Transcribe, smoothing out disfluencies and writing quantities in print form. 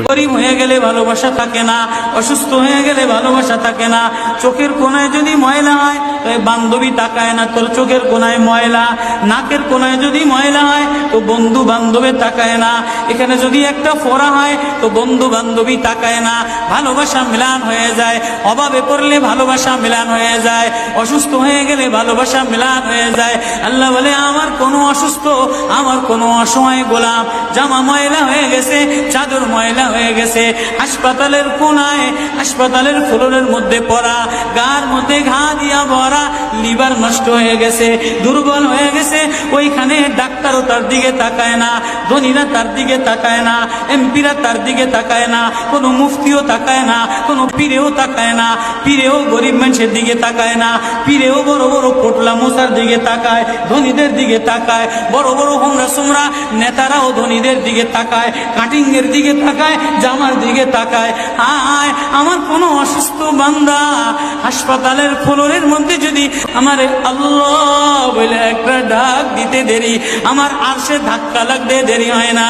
গরিব হয়ে গেলে ভালোবাসা থাকে না, অসুস্থ হয়ে গেলে ভালোবাসা থাকে না। চোখের কোনায় যদি ময়লা হয় তো বান্ধবী তাকায় না, তোর চোখের কোনায় ময়লা। নাকের কোনায় যদি ময়লা হয় তো বন্ধু বান্ধবে তাকায় না। এখানে যদি একটা ফোড়া হয় তো বন্ধু বান্ধবী তাকায় না। ভালোবাসা মিলান হয়ে যায়, অভাবে পড়লে ভালোবাসা মিলান হয়ে যায়, অসুস্থ হয়ে গেলে ভালোবাসা মিলান হয়ে যায়। আল্লাহ বলে, আমার কোনো অসুস্থ, আমার কোনো অসহায় গোলাম জামা ময়লা হয়ে গেছে, চাদর ময়লা হয়ে গেছে, হাসপাতালের কোনায়, হাসপাতালের ফ্লোরের মধ্যে পড়া, গার মধ্যে ঘা দিয়া ভরা, লিভার নষ্ট হয়ে গেছে, দুর্বল হয়ে গেছে, ওইখানে ডাক্তারও তার দিকে তাকায় না, ধনীরা তার দিকে তাকায় না, এমপিরা তার দিকে তাকায় না, কোনো মুফতিও তাকায় না, কোনো পীরেও তাকায় না। পীরেও গরিব মানুষের দিকে তাকায় না, পীরেও বড় বড় পোটলা মোসার দিকে তাকায়, ধনীদের দিকে তাকায়। বড় বড় হোমরা সোমরা নেতারাও ধনীদের দিকে তাকায়, কাটিং এর দিকে তাকায়, জামার দিকে তাকায়। আয় আমার কোনো অসুস্থ বান্দা হাসপাতালের ফ্লোরের মধ্যে যদি আমার আল্লাহ বলে একটা ডাক দিতে দেরি, আমার আরশে ধাক্কা লাগতে দেরি হয় না।